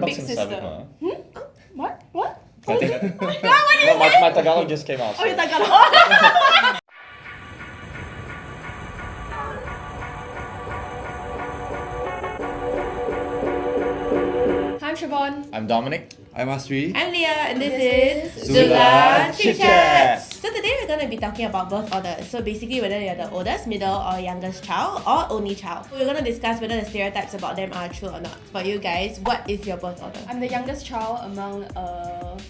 Big sister. What? What? I think No, my Tagalog just came out. Oh, your Tagalog. I'm Siobhan. I'm Dominic. I'm Asri. I'm Leah, and this is ZULA ChickChats. So today we're going to be talking about birth order. So basically whether you're the oldest, middle, or youngest child, or only child. We're going to discuss whether the stereotypes about them are true or not. For you guys, what is your birth order? I'm the youngest child among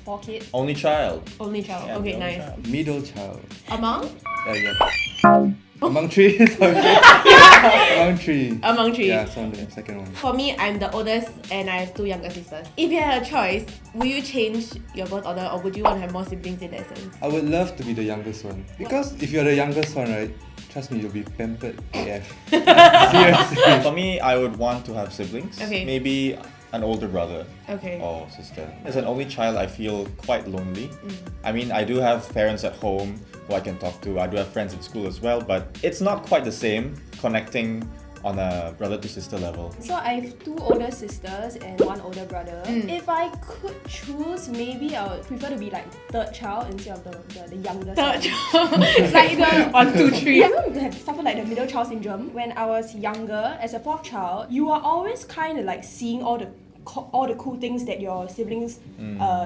4 kids. Only child. Only child. Yeah, Okay, the only nice. child. Middle child. Among? Yeah. Among three. Sorry. Among three. Among three. Yeah, so I'm the second one. For me, I'm the oldest and I have 2 younger sisters. If you had a choice, would you change your birth order or would you want to have more siblings in that sense? I would love to be the youngest one. Because if you're the youngest one, right, trust me, you'll be pampered AF. Seriously. For me, I would want to have siblings. Okay. Maybe an older brother Okay. or sister. As an only child, I feel quite lonely. I mean, I do have parents at home who I can talk to. I do have friends at school as well, but it's not quite the same connecting on a brother to sister level. So I have 2 older sisters and 1 older brother. If I could choose, maybe I would prefer to be like third child instead of the youngest Third one. child. It's like the 1, 2, 3. Everyone have suffered like the middle child syndrome. When I was younger, as a 4th child, you are always kind of like seeing all the cool things that your siblings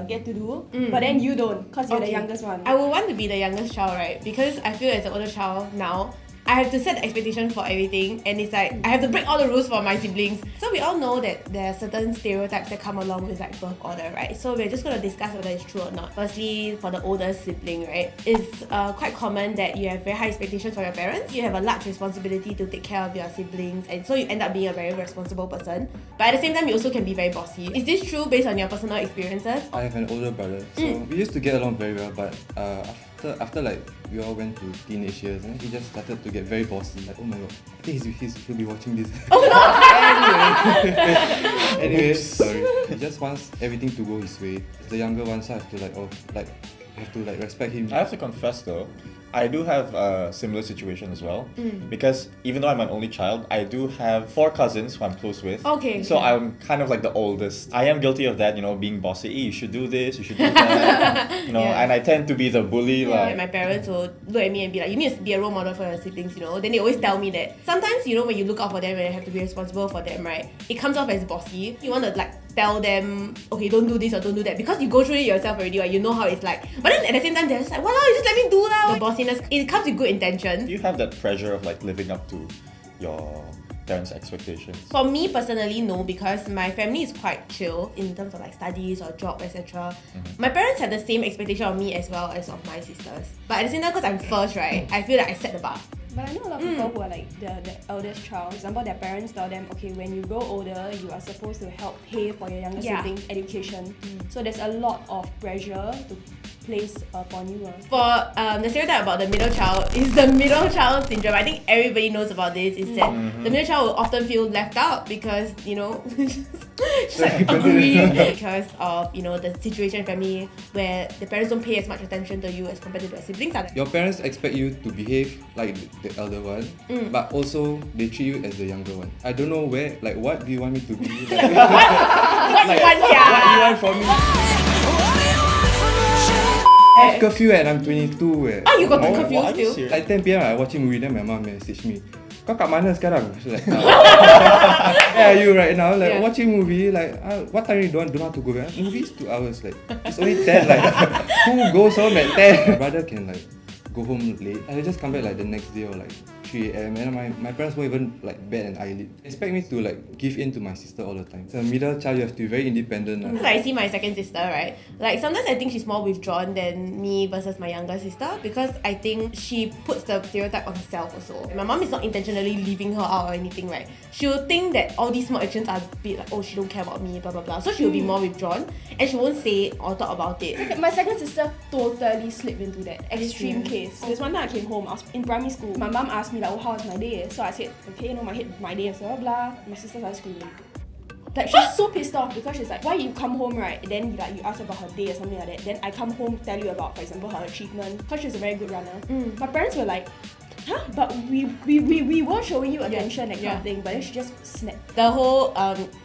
get to do, but then you don't because you're the youngest one. I would want to be the youngest child, right? Because I feel as an older child now, I have to set the expectation for everything, and it's like I have to break all the rules for my siblings. So we all know that there are certain stereotypes that come along with like birth order, right? So we're just going to discuss whether it's true or not. Firstly, for the oldest sibling, right, it's quite common that you have very high expectations for your parents. You have a large responsibility to take care of your siblings, and so you end up being a very responsible person. But at the same time, you also can be very bossy. Is this true based on your personal experiences? I have an older brother, so we used to get along very well, but after like we all went to teenage years, he just started to get very bossy. Like, oh my god, I think he'll be watching this. Oh no! Anyway, sorry. He just wants everything to go his way. As the younger one, so I have to respect him. I have to confess though, I do have a similar situation as well. Because even though I'm an only child, I do have 4 cousins who I'm close with. Okay. So I'm kind of like the oldest. I am guilty of that, being bossy. Hey, you should do this, you should do that. Yeah. And I tend to be the bully. Like my parents will look at me and be like, you need to be a role model for your siblings, Then they always tell me that sometimes, when you look out for them and you have to be responsible for them, right? It comes off as bossy. You want to like tell them, okay, don't do this or don't do that, because you go through it yourself already, right? You know how it's like. But then at the same time, they're just like, you just let me do that. The bossiness, it comes with good intentions. Do you have that pressure of like living up to your parents' expectations? For me personally, no, because my family is quite chill in terms of like studies or job, etc. My parents had the same expectation of me as well as of my sisters. But at the same time, because I'm first, right, I feel like I set the bar. But I know a lot of people who are like the eldest child. For example, their parents tell them, okay, when you grow older, you are supposed to help pay for your younger siblings' education. So there's a lot of pressure to place upon you. For the stereotype about the middle child is the middle child syndrome. I think everybody knows about this. Is that the middle child will often feel left out because just like agree because of the situation in family where the parents don't pay as much attention to you as compared to their siblings. Your parents expect you to behave like the elder one, but also they treat you as the younger one. I don't know what do you want me to be? What do you want from me? I have curfew and I'm 22 you got the curfew are you still? serious? Like 10 PM I watching movie, then my mom message me, kau kat mana sekarang? She's like, where are you right now? Like watching movie, like what time you don't have to go back? Movie is 2 hours, like it's only 10, like who goes home at 10? Brother can like go home late. I just come back like the next day or like 3 AM, and my parents won't even like bat an eyelid. They expect me to like give in to my sister all the time. As a middle child, you have to be very independent. Because I see my second sister, right? Like sometimes I think she's more withdrawn than me versus my younger sister, because I think she puts the stereotype on herself also. My mom is not intentionally leaving her out or anything, right? She will think that all these small actions are a bit like, oh, she don't care about me, blah blah blah. So she will be more withdrawn and she won't say or talk about it. My second sister totally slipped into that extreme case. There's one time I came home, I was in primary school. My mom asked me like, oh, how was my day? So I said, okay, my day is blah blah. My sister started screaming. Like she's so pissed off because she's like, why you come home, right? Then you ask about her day or something like that. Then I come home, tell you about, for example, her achievement, because she's a very good runner. My parents were like, huh? But we were showing you attention, that kind of thing, but then she just snapped. The whole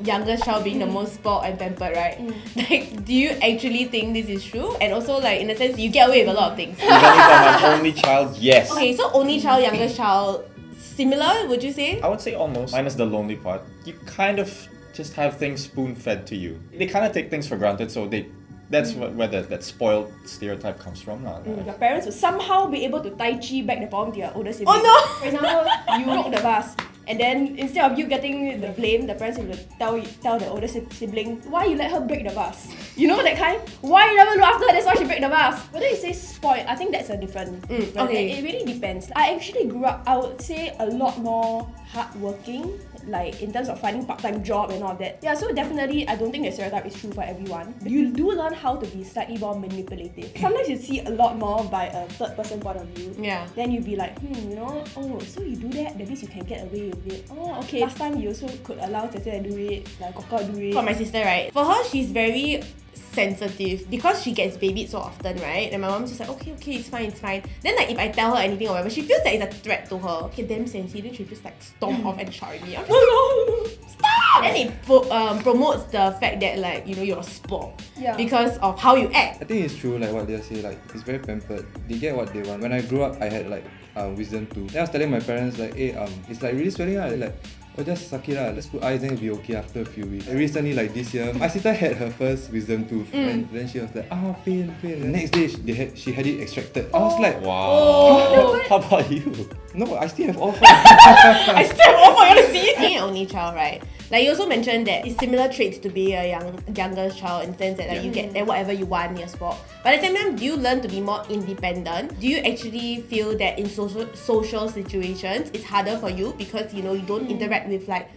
youngest child being the most spoiled and pampered, right? Like, do you actually think this is true? And also, like, in a sense, you get away with a lot of things. Even if I'm an only child, yes. Okay, so only child, youngest child, similar, would you say? I would say almost, minus the lonely part. You kind of just have things spoon-fed to you. They kind of take things for granted, so that's where that spoiled stereotype comes from. Your parents will somehow be able to tai chi back the problem to your older sibling. Oh no! For example, you broke the vase, and then instead of you getting the blame, the parents will tell the older sibling, why you let her break the vase? You know that kind? Why you never look after her? That's why she break the vase. Whether you say spoiled, I think that's a different. Okay. It really depends. I actually grew up, I would say, a lot more hardworking, like in terms of finding part-time job and all of that. Yeah, so definitely I don't think the stereotype is true for everyone. You do learn how to be slightly more manipulative. Sometimes you see a lot more by a third person point of view. Yeah. Then you'd be like, you know, oh, so you do that means you can get away with it. Oh, okay. Last time you also could allow Tete to do it, like Koko do it. For my sister, right? For her, she's very sensitive because she gets babied so often, right? And my mom's just like, okay, it's fine. Then like if I tell her anything or whatever, she feels that it's a threat to her. Okay, damn sensitive. Then she just like stomp off and shout at me. I'm just like, stop! Then it promotes the fact that like, you know, you're spoiled because of how you act. I think it's true, like what they say, like it's very pampered. They get what they want. When I grew up, I had like wisdom tooth. Then I was telling my parents like, hey, it's like really swelling out. Like, oh, just suck it out. Let's put ice, then it'll be okay after a few weeks. Recently, like this year, my sister had her first wisdom tooth, and then she was like, pain. The next day, she had it extracted. I was like, Wow. Oh. How about you? no, I still have all four. I still have all for you to see. Being an only child, right? Like you also mentioned that it's similar traits to be a younger child in the sense that like you get whatever you want, you're spoiled. But at the same time, do you learn to be more independent? Do you actually feel that in social situations it's harder for you because you know you don't interact with like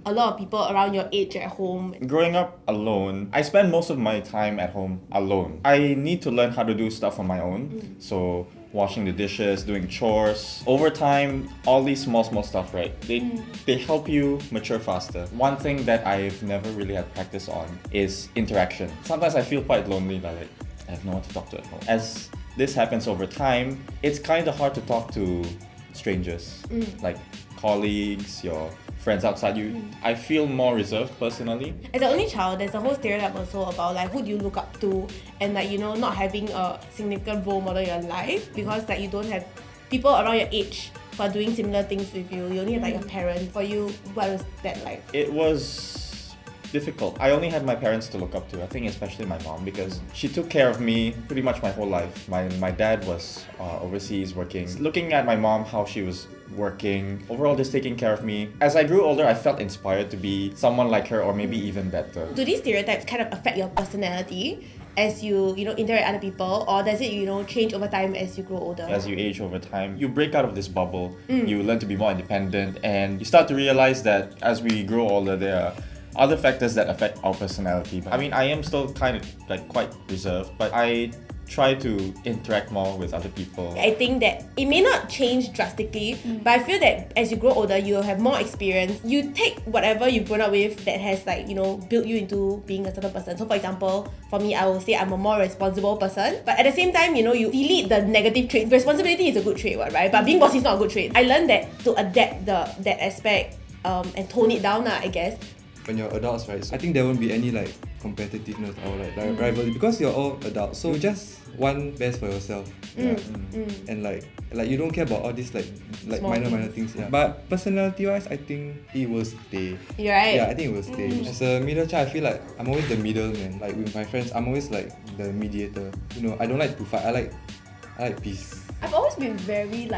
a lot of people around your age at home? Growing up alone, I spend most of my time at home alone. I need to learn how to do stuff on my own. So washing the dishes, doing chores. Over time, all these small stuff, right? They help you mature faster. One thing that I've never really had practice on is interaction. Sometimes I feel quite lonely, like I have no one to talk to at home. As this happens over time, it's kind of hard to talk to strangers, like colleagues, your friends outside you. I feel more reserved personally. As an only child, there's a whole stereotype also about like who do you look up to and like, you know, not having a significant role model in your life because like you don't have people around your age who are doing similar things with you. You only have like your parents. For you, what was that like? It was difficult. I only had my parents to look up to. I think especially my mom because she took care of me pretty much my whole life. My dad was overseas working. Looking at my mom, how she was working, overall just taking care of me. As I grew older, I felt inspired to be someone like her or maybe even better. Do these stereotypes kind of affect your personality as you interact with other people, or does it, change over time as you grow older? As you age over time, you break out of this bubble, you learn to be more independent, and you start to realize that as we grow older, there are other factors that affect our personality. I mean, I am still kind of like quite reserved, but I try to interact more with other people. I think that it may not change drastically, but I feel that as you grow older, you'll have more experience. You take whatever you've grown up with that has built you into being a certain person. So for example, for me, I will say I'm a more responsible person, but at the same time, you delete the negative traits. Responsibility is a good trait, right? But being bossy is not a good trait. I learned that to adapt that aspect and tone it down, I guess. When you're adults, right? So I think there won't be any like competitiveness or like rivalry because you're all adults. So you just want best for yourself. And like you don't care about all these like Small minor things. Yeah. But personality wise, I think it will stay. You're right. Yeah, I think it will stay. As a middle child, I feel like I'm always the middleman. Like with my friends, I'm always like the mediator. I don't like to fight. I like peace. I've always been very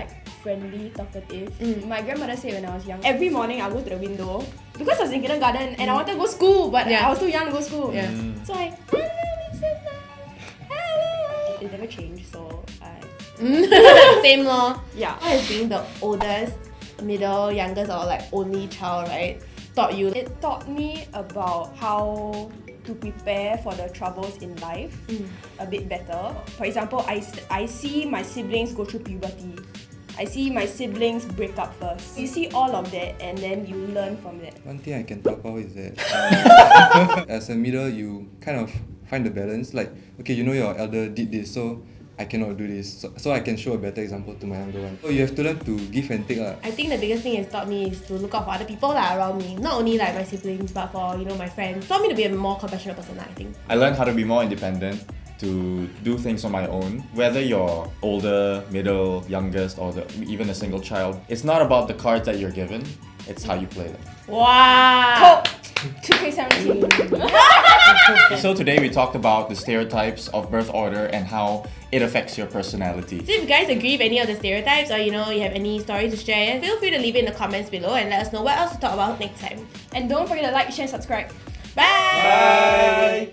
friendly, talkative. My grandmother said when I was young, every morning I go to the window because I was in kindergarten and I wanted to go school, but I was too young to go school. Yeah. So I, hello. It never changed, so Same law. Yeah. What has being the oldest, middle, youngest, or only child, right, taught you? It taught me about how to prepare for the troubles in life a bit better. For example, I see my siblings go through puberty. I see my siblings break up first. You see all of that and then you learn from that. One thing I can talk about is that as a middle, you kind of find the balance. Like, okay, your elder did this, so I cannot do this, so I can show a better example to my younger one. So you have to learn to give and take. I think the biggest thing it's taught me is to look out for other people around me. Not only like my siblings, but for my friends. It taught me to be a more compassionate person, I think. I learned how to be more independent, to do things on my own. Whether you're older, middle, youngest, or even a single child, it's not about the cards that you're given, it's how you play them. Wow! 2K17. So today we talked about the stereotypes of birth order and how it affects your personality. So if you guys agree with any of the stereotypes or you have any stories to share, feel free to leave it in the comments below and let us know what else to talk about next time. And don't forget to like, share, and subscribe. Bye!